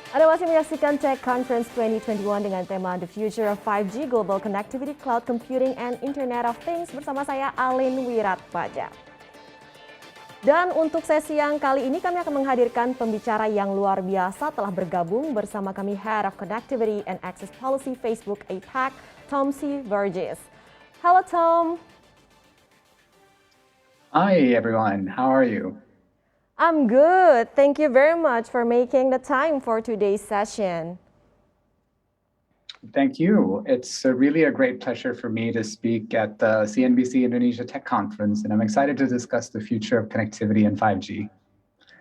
Anda masih menyaksikan Tech Conference 2021 dengan tema The Future of 5G, Global Connectivity, Cloud Computing, and Internet of Things bersama saya Alin Wiratpaja. Dan untuk sesi yang kali ini kami akan menghadirkan pembicara yang luar biasa telah bergabung bersama kami Head of Connectivity and Access Policy Facebook APAC, Tom C. Burgess. Hello Tom. Hi everyone, how are you? I'm good. Thank you very much for making the time for today's session. Thank you. It's really a great pleasure for me to speak at the CNBC Indonesia Tech Conference, and I'm excited to discuss the future of connectivity and 5G.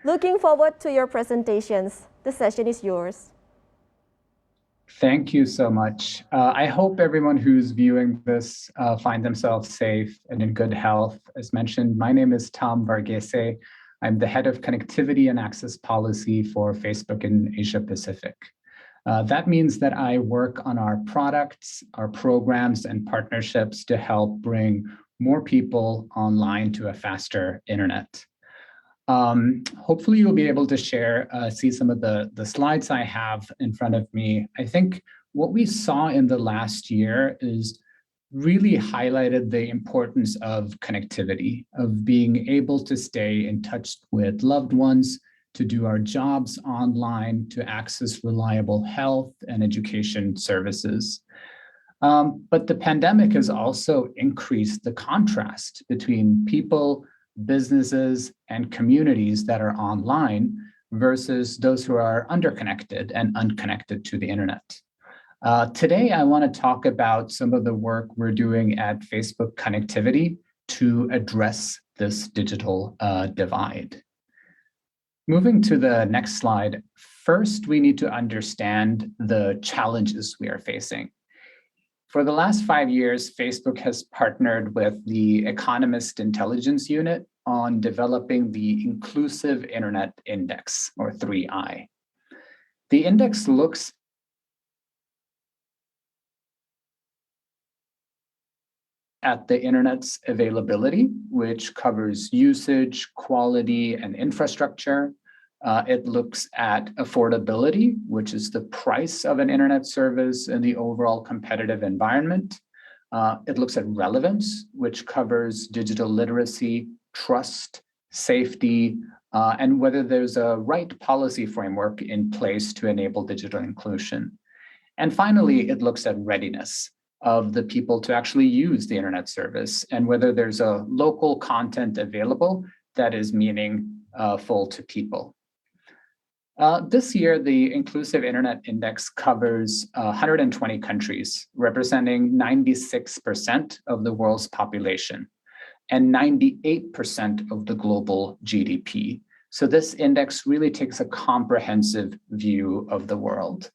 Looking forward to your presentations. The session is yours. Thank you so much. I hope everyone who's viewing this find themselves safe and in good health. As mentioned, my name is Tom Varghese. I'm the head of connectivity and access policy for Facebook in Asia Pacific. That means that I work on our products, our programs, and partnerships to help bring more people online to a faster internet. Hopefully you'll be able to see some of the slides I have in front of me. I think what we saw in the last year is really highlighted the importance of connectivity, of being able to stay in touch with loved ones, to do our jobs online, to access reliable health and education services. But the pandemic has also increased the contrast between people, businesses, and communities that are online versus those who are underconnected and unconnected to the internet. Today, I want to talk about some of the work we're doing at Facebook Connectivity to address this digital divide. Moving to the next slide, first, we need to understand the challenges we are facing. For the last 5 years, Facebook has partnered with the Economist Intelligence Unit on developing the Inclusive Internet Index, or 3I. The index looks at the internet's availability, which covers usage, quality, and infrastructure. It looks at affordability, which is the price of an internet service in the overall competitive environment. It looks at relevance, which covers digital literacy, trust, safety, and whether there's a right policy framework in place to enable digital inclusion. And finally, it looks at readiness of the people to actually use the internet service and whether there's a local content available that is meaningful to people. This year, the Inclusive Internet Index covers 120 countries, representing 96% of the world's population and 98% of the global GDP. So this index really takes a comprehensive view of the world.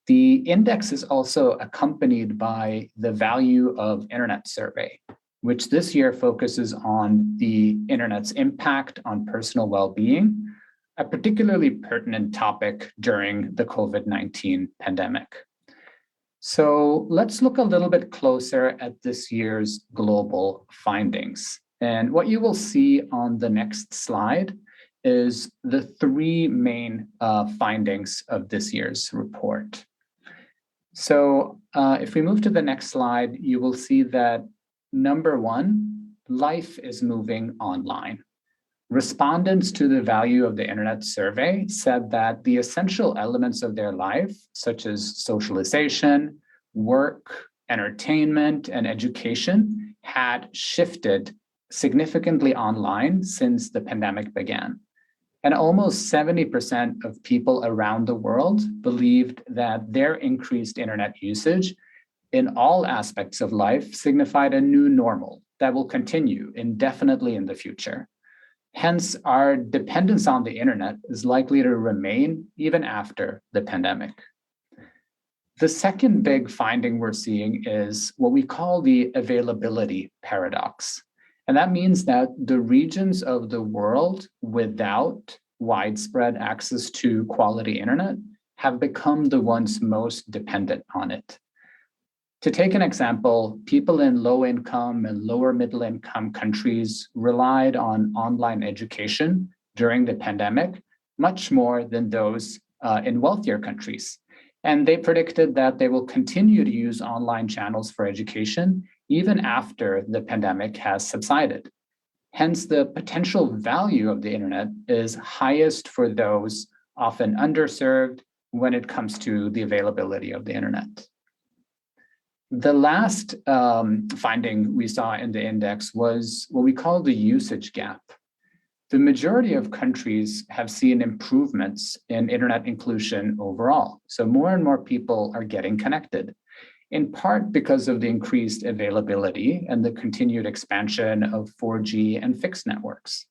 The index is also accompanied by the Value of Internet survey, which this year focuses on the internet's impact on personal well-being, a particularly pertinent topic during the COVID-19 pandemic. So let's look a little bit closer at this year's global findings. And what you will see on the next slide is the three main findings of this year's report. So if we move to the next slide, you will see that number one, life is moving online. Respondents to the Value of the Internet survey said that the essential elements of their life, such as socialization, work, entertainment, and education, had shifted significantly online since the pandemic began. And almost 70% of people around the world believed that their increased internet usage in all aspects of life signified a new normal that will continue indefinitely in the future. Hence, our dependence on the internet is likely to remain even after the pandemic. The second big finding we're seeing is what we call the availability paradox. And that means that the regions of the world without widespread access to quality internet have become the ones most dependent on it. To take an example, people in low-income and lower middle-income countries relied on online education during the pandemic much more than those in wealthier countries. And they predicted that they will continue to use online channels for education even after the pandemic has subsided. Hence, the potential value of the internet is highest for those often underserved when it comes to the availability of the internet. The last finding we saw in the index was what we call the usage gap. The majority of countries have seen improvements in internet inclusion overall. So more and more people are getting connected, in part because of the increased availability and the continued expansion of 4G and fixed networks.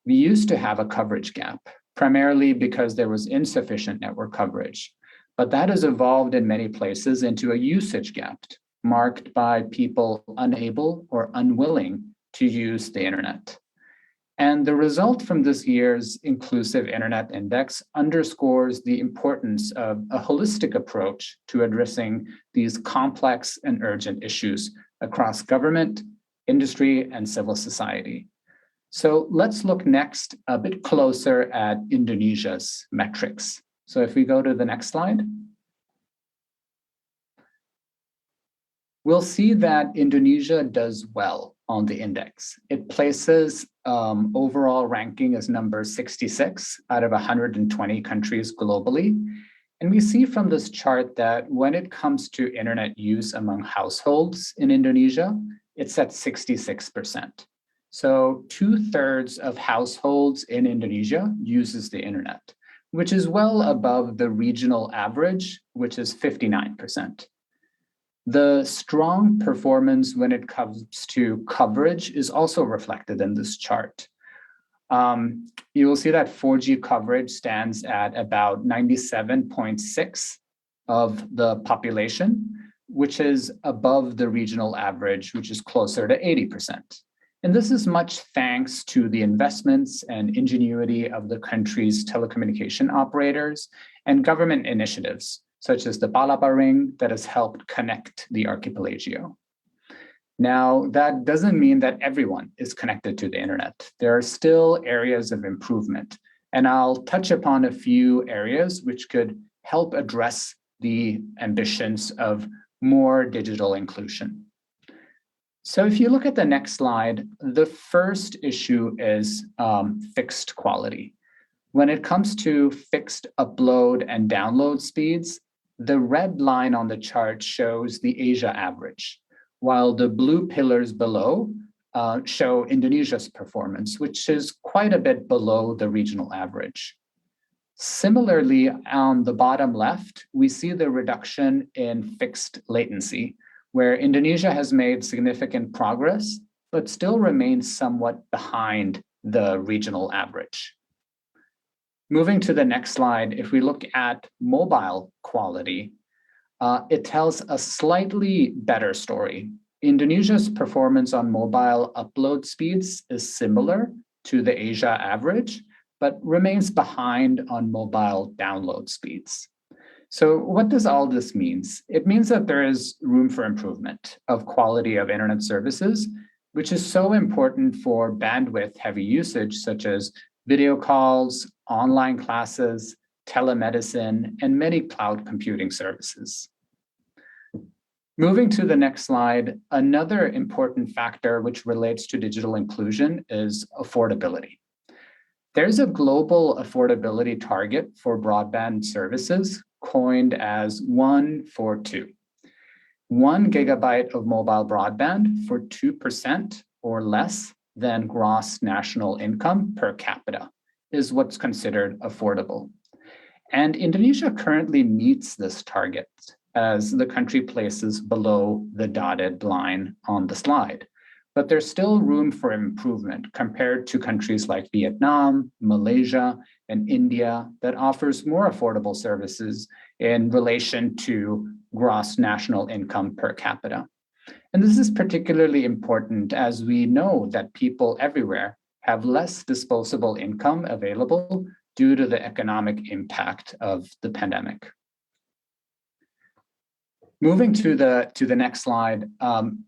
We used to have a coverage gap, primarily because there was insufficient network coverage, but that has evolved in many places into a usage gap, marked by people unable or unwilling to use the internet. And the result from this year's Inclusive Internet Index underscores the importance of a holistic approach to addressing these complex and urgent issues across government, industry, and civil society. So let's look next a bit closer at Indonesia's metrics. So if we go to the next slide, we'll see that Indonesia does well on the index. It places overall ranking as number 66 out of 120 countries globally. And we see from this chart that when it comes to internet use among households in Indonesia, it's at 66%. So 2/3 of households in Indonesia uses the internet, which is well above the regional average, which is 59%. The strong performance when it comes to coverage is also reflected in this chart. You will see that 4G coverage stands at about 97.6 of the population, which is above the regional average, which is closer to 80%. And this is much thanks to the investments and ingenuity of the country's telecommunication operators and government initiatives, such as the Palapa Ring that has helped connect the archipelago. Now, that doesn't mean that everyone is connected to the internet. There are still areas of improvement, and I'll touch upon a few areas which could help address the ambitions of more digital inclusion. So if you look at the next slide, the first issue is fixed quality. When it comes to fixed upload and download speeds, the red line on the chart shows the Asia average, while the blue pillars below show Indonesia's performance, which is quite a bit below the regional average. Similarly, on the bottom left, we see the reduction in fixed latency, where Indonesia has made significant progress, but still remains somewhat behind the regional average. Moving to the next slide, if we look at mobile quality, it tells a slightly better story. Indonesia's performance on mobile upload speeds is similar to the Asia average, but remains behind on mobile download speeds. So what does all this mean? It means that there is room for improvement of quality of internet services, which is so important for bandwidth-heavy usage, such as video calls, online classes, telemedicine, and many cloud computing services. Moving to the next slide, another important factor which relates to digital inclusion is affordability. There's a global affordability target for broadband services coined as 1 for 2. 1 gigabyte of mobile broadband for 2% or less than gross national income per capita is what's considered affordable. And Indonesia currently meets this target as the country places below the dotted line on the slide. But there's still room for improvement compared to countries like Vietnam, Malaysia, and India that offers more affordable services in relation to gross national income per capita. And this is particularly important as we know that people everywhere have less disposable income available due to the economic impact of the pandemic. Moving to the next slide,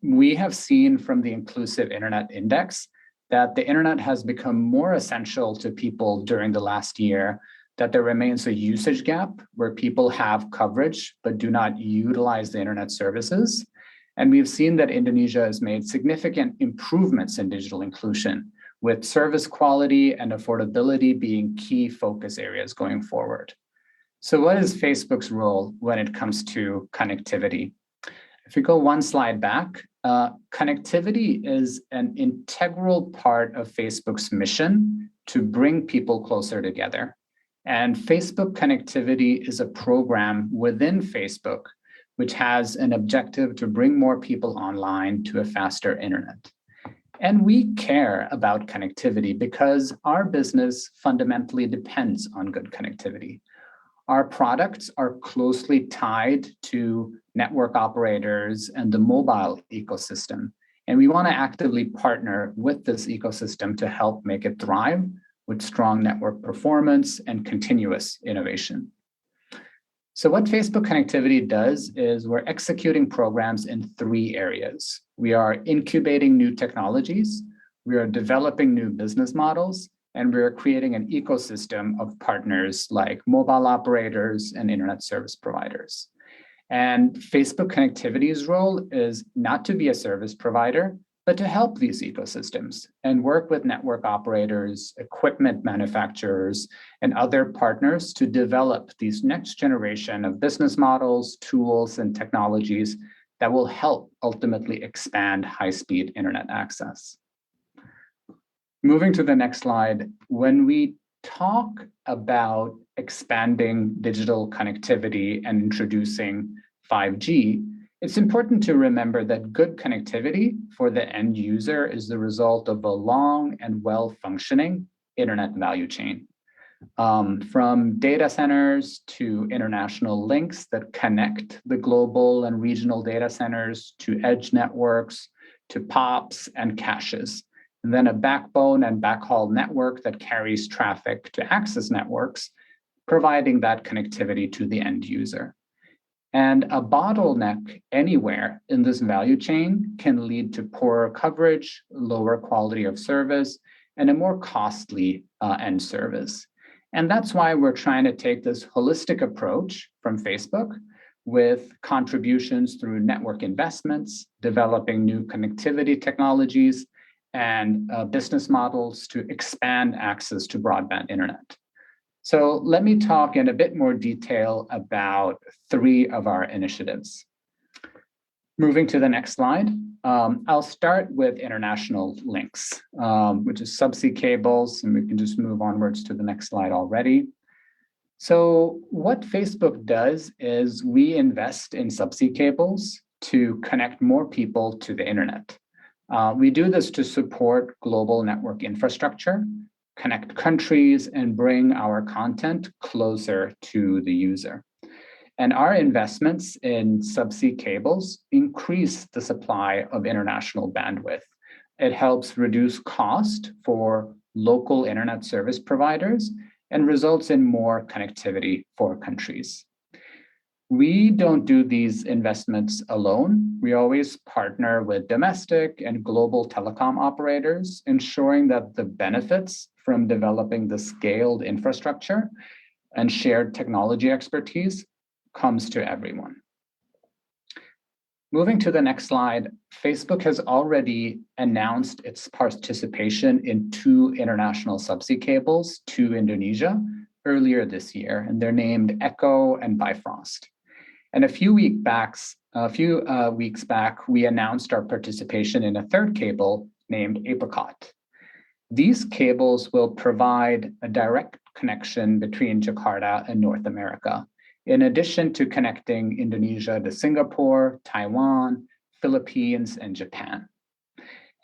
we have seen from the Inclusive Internet Index that the internet has become more essential to people during the last year that there remains a usage gap where people have coverage but do not utilize the internet services. And we've seen that Indonesia has made significant improvements in digital inclusion, with service quality and affordability being key focus areas going forward. So what is Facebook's role when it comes to connectivity? If we go one slide back, connectivity is an integral part of Facebook's mission to bring people closer together. And Facebook Connectivity is a program within Facebook which has an objective to bring more people online to a faster internet. And we care about connectivity because our business fundamentally depends on good connectivity. Our products are closely tied to network operators and the mobile ecosystem. And we want to actively partner with this ecosystem to help make it thrive with strong network performance and continuous innovation. So what Facebook Connectivity does is we're executing programs in 3 areas. We are incubating new technologies, we are developing new business models, and we are creating an ecosystem of partners like mobile operators and internet service providers. And Facebook Connectivity's role is not to be a service provider, but to help these ecosystems and work with network operators, equipment manufacturers, and other partners to develop these next generation of business models, tools, and technologies that will help ultimately expand high-speed internet access. Moving to the next slide, when we talk about expanding digital connectivity and introducing 5G, it's important to remember that good connectivity for the end user is the result of a long and well-functioning internet value chain. From data centers to international links that connect the global and regional data centers to edge networks, to POPs and caches, and then a backbone and backhaul network that carries traffic to access networks, providing that connectivity to the end user. And a bottleneck anywhere in this value chain can lead to poorer coverage, lower quality of service, and a more costly end service. And that's why we're trying to take this holistic approach from Facebook with contributions through network investments, developing new connectivity technologies, and business models to expand access to broadband internet. So let me talk in a bit more detail about 3 of our initiatives. Moving to the next slide, I'll start with international links, which is subsea cables, and we can just move onwards to the next slide already. So what Facebook does is we invest in subsea cables to connect more people to the internet. We do this to support global network infrastructure, connect countries, and bring our content closer to the user. And our investments in subsea cables increase the supply of international bandwidth. It helps reduce cost for local internet service providers and results in more connectivity for countries. We don't do these investments alone. We always partner with domestic and global telecom operators, ensuring that the benefits from developing the scaled infrastructure and shared technology expertise comes to everyone. Moving to the next slide, Facebook has already announced its participation in 2 international subsea cables to Indonesia earlier this year, and they're named Echo and Bifrost. And a few weeks back, we announced our participation in a 3rd cable named Apricot. These cables will provide a direct connection between Jakarta and North America, in addition to connecting Indonesia to Singapore, Taiwan, Philippines, and Japan.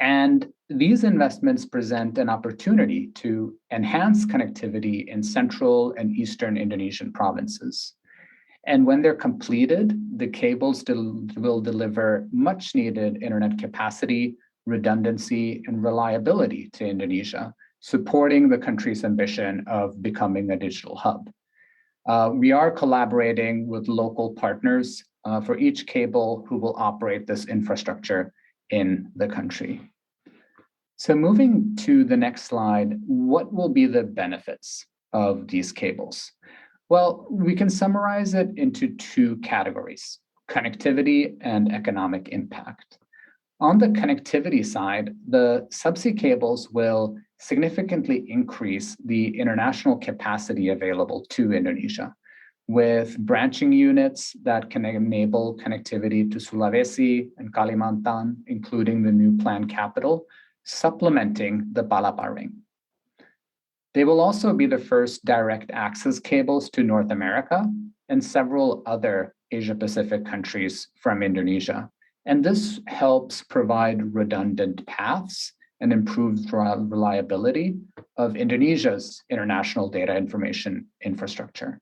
And these investments present an opportunity to enhance connectivity in central and eastern Indonesian provinces. And when they're completed, the cables will deliver much needed internet capacity, redundancy, and reliability to Indonesia, supporting the country's ambition of becoming a digital hub. We are collaborating with local partners for each cable who will operate this infrastructure in the country. So moving to the next slide, what will be the benefits of these cables? Well, we can summarize it into two categories: connectivity and economic impact. On the connectivity side, the subsea cables will significantly increase the international capacity available to Indonesia, with branching units that can enable connectivity to Sulawesi and Kalimantan, including the new planned capital, supplementing the Palapa Ring. They will also be the first direct access cables to North America and several other Asia-Pacific countries from Indonesia. And this helps provide redundant paths and improves reliability of Indonesia's international data information infrastructure.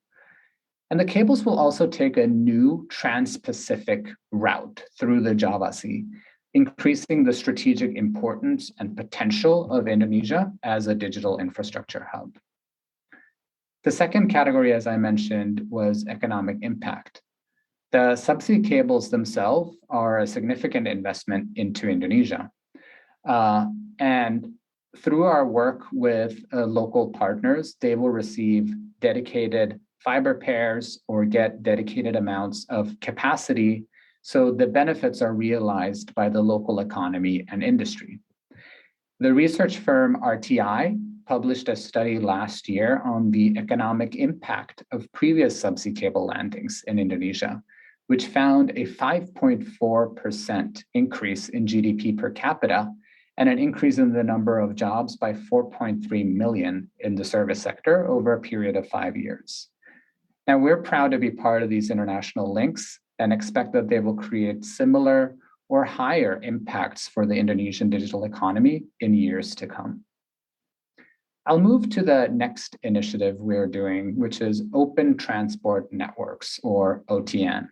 And the cables will also take a new trans-Pacific route through the Java Sea, increasing the strategic importance and potential of Indonesia as a digital infrastructure hub. The second category, as I mentioned, was economic impact. The subsea cables themselves are a significant investment into Indonesia. And through our work with local partners, they will receive dedicated fiber pairs or get dedicated amounts of capacity, so the benefits are realized by the local economy and industry. The research firm RTI published a study last year on the economic impact of previous subsea cable landings in Indonesia, which found a 5.4% increase in GDP per capita and an increase in the number of jobs by 4.3 million in the service sector over a period of 5 years. Now, we're proud to be part of these international links and expect that they will create similar or higher impacts for the Indonesian digital economy in years to come. I'll move to the next initiative we're doing, which is Open Transport Networks, or OTN.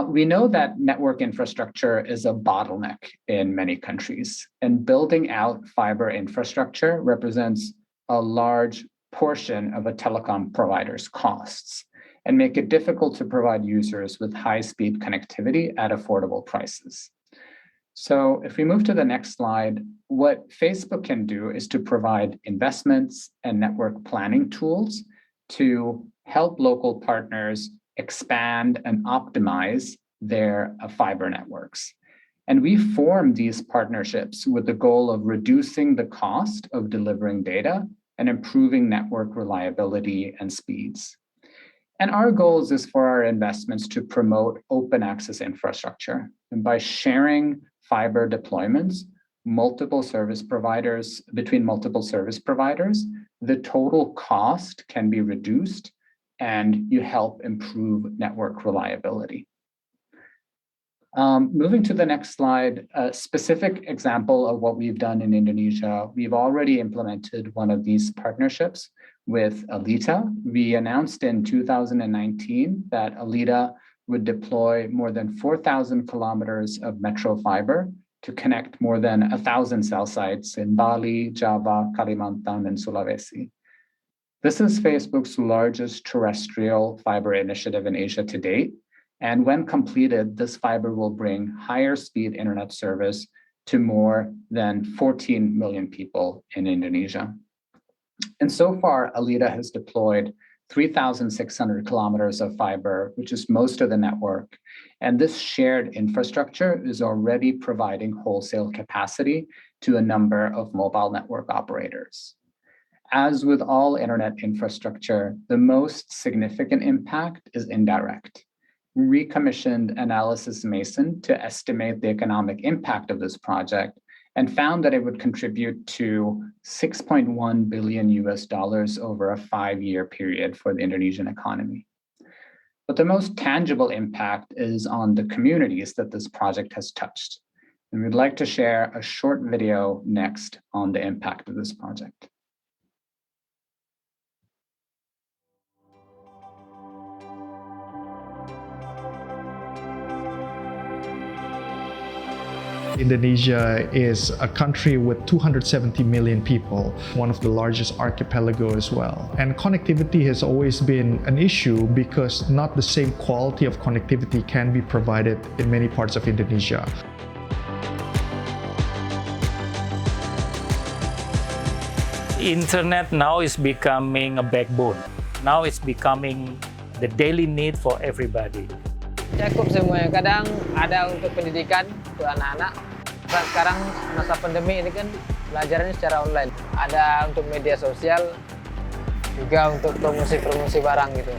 We know that network infrastructure is a bottleneck in many countries, and building out fiber infrastructure represents a large portion of a telecom provider's costs and make it difficult to provide users with high-speed connectivity at affordable prices. So if we move to the next slide, what Facebook can do is to provide investments and network planning tools to help local partners expand and optimize their fiber networks. And we form these partnerships with the goal of reducing the cost of delivering data and improving network reliability and speeds. And our goals is for our investments to promote open access infrastructure. And by sharing fiber deployments, between multiple service providers, the total cost can be reduced and you help improve network reliability. Moving to the next slide, a specific example of what we've done in Indonesia. We've already implemented one of these partnerships with Alita. We announced in 2019 that Alita would deploy more than 4,000 kilometers of metro fiber to connect more than 1,000 cell sites in Bali, Java, Kalimantan, and Sulawesi. This is Facebook's largest terrestrial fiber initiative in Asia to date. And when completed, this fiber will bring higher speed internet service to more than 14 million people in Indonesia. And so far, Alita has deployed 3,600 kilometers of fiber, which is most of the network. And this shared infrastructure is already providing wholesale capacity to a number of mobile network operators. As with all internet infrastructure, the most significant impact is indirect. We recommissioned Analysis Mason to estimate the economic impact of this project and found that it would contribute to $6.1 billion over a 5-year period for the Indonesian economy. But the most tangible impact is on the communities that this project has touched. And we'd like to share a short video next on the impact of this project. Indonesia is a country with 270 million people, one of the largest archipelago as well. And connectivity has always been an issue because not the same quality of connectivity can be provided in many parts of Indonesia. Internet now is becoming a backbone. Now it's becoming the daily need for everybody. Cakup semuanya. Kadang ada untuk pendidikan untuk anak-anak. Sekarang masa pandemi ini kan belajarnya secara online. Ada untuk media sosial, juga untuk promosi-promosi barang gitu.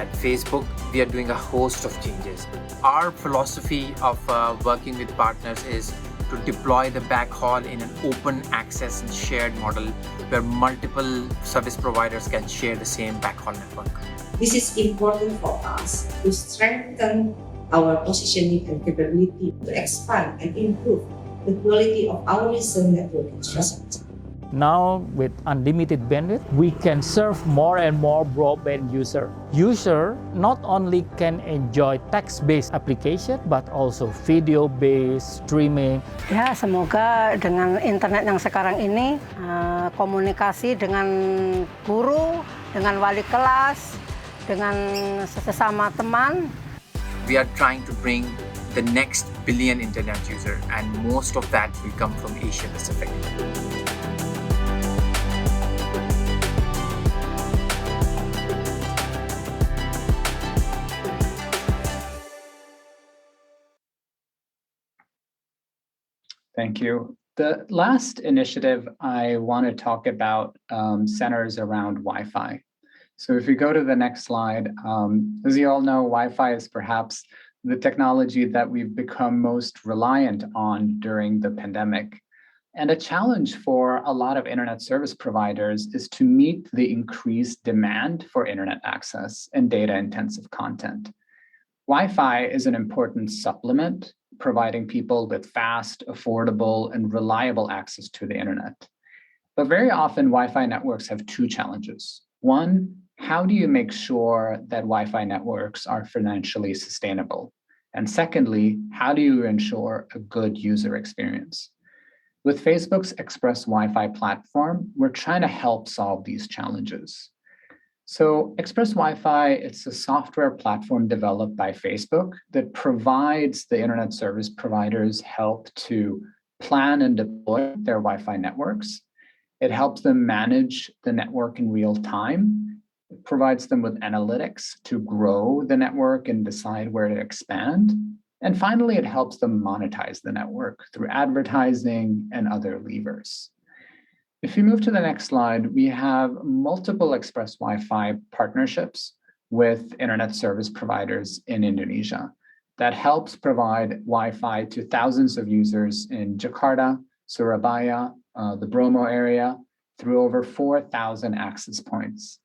At Facebook, we are doing a host of changes. Our philosophy of working with partners is to deploy the backhaul in an open access and shared model where multiple service providers can share the same backhaul network. This is important for us to strengthen our positioning and capability to expand and improve the quality of our recent network infrastructure. Now, with unlimited bandwidth, we can serve more and more broadband user. User not only can enjoy text-based application, but also video-based streaming. Ya, semoga dengan internet yang sekarang ini, komunikasi dengan guru, dengan wali kelas, dengan sesama teman. We are trying to bring the next billion internet user, and most of that will come from Asia Pacific. Thank you. The last initiative I want to talk about centers around Wi-Fi. So if we go to the next slide, as you all know, Wi-Fi is perhaps the technology that we've become most reliant on during the pandemic. And a challenge for a lot of internet service providers is to meet the increased demand for internet access and data-intensive content. Wi-Fi is an important supplement, providing people with fast, affordable, and reliable access to the internet. But very often, Wi-Fi networks have two challenges. One, how do you make sure that Wi-Fi networks are financially sustainable? And secondly, how do you ensure a good user experience? With Facebook's Express Wi-Fi platform, we're trying to help solve these challenges. So Express Wi-Fi, it's a software platform developed by Facebook that provides the internet service providers help to plan and deploy their Wi-Fi networks. It helps them manage the network in real time. It provides them with analytics to grow the network and decide where to expand. And finally, it helps them monetize the network through advertising and other levers. If you move to the next slide, we have multiple Express Wi-Fi partnerships with internet service providers in Indonesia that helps provide Wi-Fi to thousands of users in Jakarta, Surabaya, the Bromo area, through over 4,000 access points.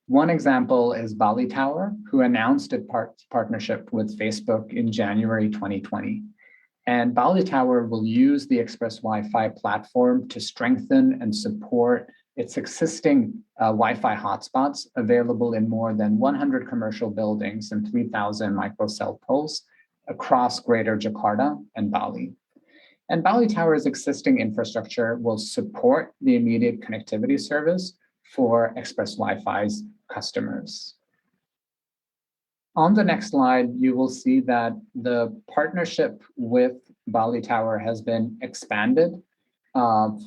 One example is Bali Tower, who announced a partnership with Facebook in January 2020. And Bali Tower will use the Express Wi-Fi platform to strengthen and support its existing Wi-Fi hotspots available in more than 100 commercial buildings and 3,000 microcell poles across Greater Jakarta and Bali. And Bali Tower's existing infrastructure will support the immediate connectivity service for Express Wi-Fi's customers. On the next slide, you will see that the partnership with Bali Tower has been expanded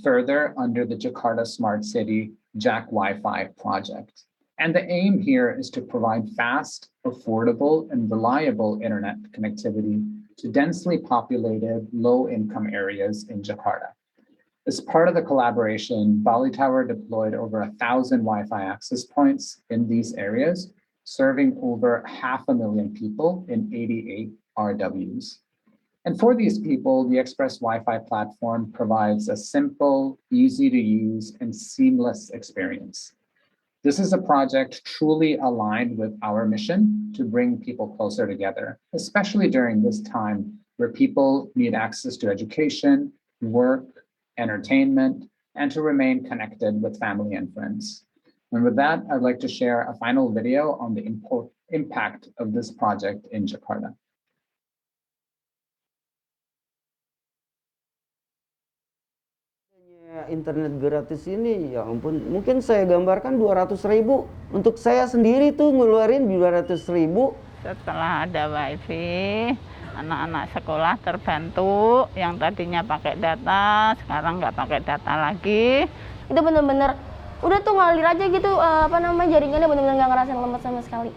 further under the Jakarta Smart City Jack Wi-Fi project. And the aim here is to provide fast, affordable, and reliable internet connectivity to densely populated, low-income areas in Jakarta. As part of the collaboration, Bali Tower deployed over 1,000 Wi-Fi access points in these areas, serving over 500,000 people in 88 RWs. And for these people, the Express Wi-Fi platform provides a simple, easy to use, and seamless experience. This is a project truly aligned with our mission to bring people closer together, especially during this time where people need access to education, work, entertainment, and to remain connected with family and friends. And with that, I'd like to share a final video on the impact of this project in Jakarta. Internet gratis ini, ya ampun, mungkin saya gambarkan 200.000. Untuk saya sendiri tuh ngeluarin 200.000 Setelah ada WiFi, anak-anak sekolah terbantu. Yang tadinya pakai data, sekarang nggak pakai data lagi. Itu bener-bener udah tuh ngalir aja gitu, jaringannya bener-bener nggak ngerasain lemot sama sekali.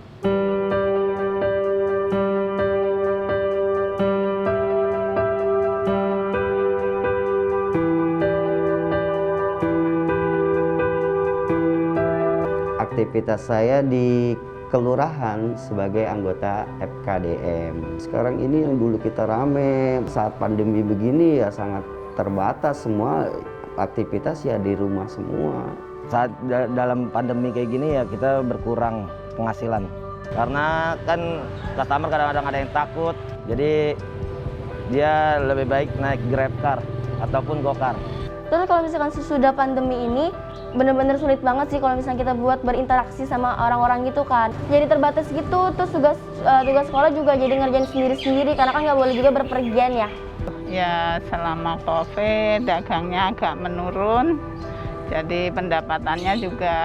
Aktivitas saya di kelurahan sebagai anggota FKDM. Sekarang ini yang dulu kita rame, saat pandemi begini ya sangat terbatas, semua aktivitas ya di rumah semua. Saat dalam pandemi kayak gini ya kita berkurang penghasilan. Karena kan customer kadang-kadang ada yang takut, jadi dia lebih baik naik Grab car ataupun GoCar. Terus kalau misalkan sesudah pandemi ini, bener-bener sulit banget sih kalau misalnya kita buat berinteraksi sama orang-orang gitu kan. Jadi terbatas gitu, terus tugas sekolah juga jadi ngerjain sendiri-sendiri karena kan nggak boleh juga berpergian ya. Ya selama COVID dagangnya agak menurun, jadi pendapatannya juga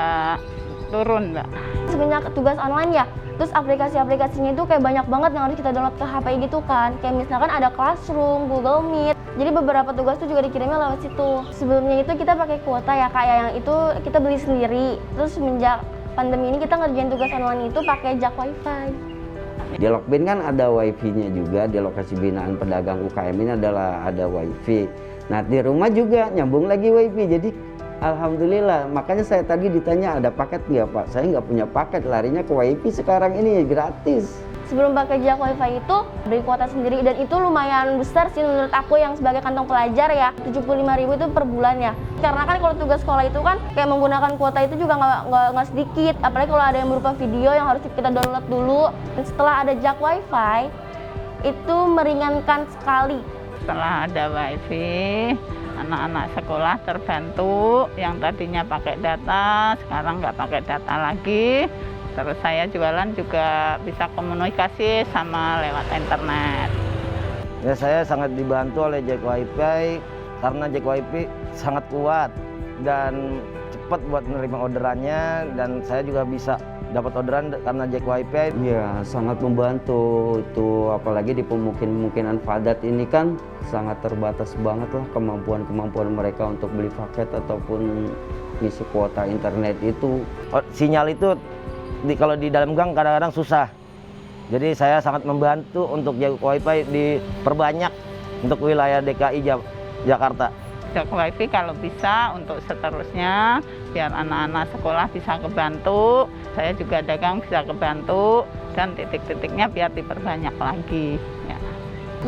turun, Mbak. Sebenarnya tugas online ya, terus aplikasi-aplikasinya itu kayak banyak banget yang harus kita download ke HP gitu kan. Kayak misalkan ada Classroom, Google Meet, jadi beberapa tugas tuh juga dikirimnya lewat situ. Sebelumnya itu kita pakai kuota ya kayak yang itu kita beli sendiri. Terus semenjak pandemi ini kita ngerjain tugas online itu pakai jak wifi. Di Lokbin kan ada wifi-nya juga, di lokasi binaan pedagang UKM ini ada wifi. Nah di rumah juga nyambung lagi wifi, jadi alhamdulillah. Makanya saya tadi ditanya ada paket nggak Pak? Saya nggak punya paket, larinya ke wifi sekarang ini gratis. Sebelum pakai jak wifi itu beli kuota sendiri dan itu lumayan besar sih menurut aku yang sebagai kantong pelajar ya, 75.000 itu per bulan ya. Karena kan kalau tugas sekolah itu kan kayak menggunakan kuota itu juga nggak sedikit, apalagi kalau ada yang berupa video yang harus kita download dulu. Dan setelah ada jak wifi itu meringankan sekali. Setelah ada WiFi, anak-anak sekolah terbantu. Yang tadinya pakai data, sekarang nggak pakai data lagi. Terus saya jualan juga bisa komunikasi sama lewat internet. Ya saya sangat dibantu oleh jak wifi karena jak wifi sangat kuat dan cepat buat menerima orderannya, dan saya juga bisa dapat orderan karena jak wifi. Iya, sangat membantu itu, apalagi di pemukiman padat ini kan sangat terbatas banget lah kemampuan mereka untuk beli paket ataupun ngisi kuota internet itu. Sinyal itu kalau di dalam gang kadang-kadang susah. Jadi saya sangat membantu untuk jak wifi diperbanyak untuk wilayah DKI Jakarta. Jak wifi kalau bisa untuk seterusnya biar anak-anak sekolah bisa kebantu, saya juga dagang bisa kebantu, dan titik-titiknya biar diperbanyak lagi. Ya.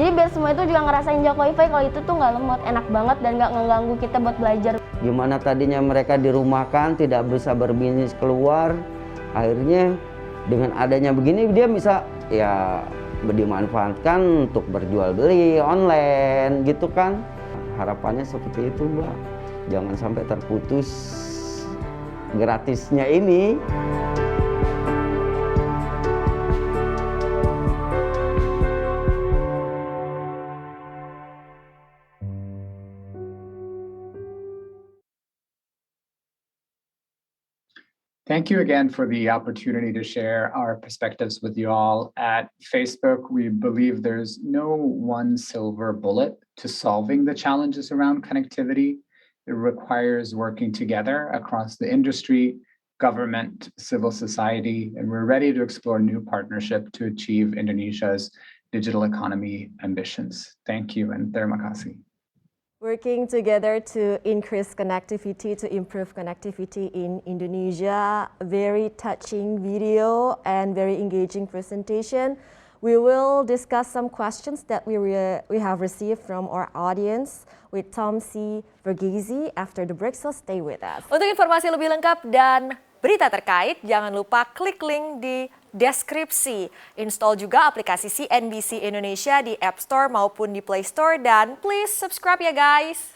Jadi biar semua itu juga ngerasain jak wifi kalau itu tuh nggak lemot, enak banget dan nggak ngeganggu kita buat belajar. Gimana tadinya mereka dirumahkan tidak bisa berbisnis keluar, akhirnya dengan adanya begini dia bisa ya dimanfaatkan untuk berjual beli online gitu kan. Harapannya seperti itu Mbak, jangan sampai terputus gratisnya ini. Thank you again for the opportunity to share our perspectives with you all. At Facebook, we believe there's no one silver bullet to solving the challenges around connectivity. It requires working together across the industry, government, civil society, and we're ready to explore new partnership to achieve Indonesia's digital economy ambitions. Thank you and terima kasih. Working together to increase connectivity, to improve connectivity in Indonesia. Very touching video and very engaging presentation. We will discuss some questions that we have received from our audience with Tom C. Verghese after the break, so stay with us. Untuk informasi lebih lengkap dan berita terkait, jangan lupa klik link di deskripsi. Install juga aplikasi CNBC Indonesia di App Store maupun di Play Store, dan please subscribe ya guys.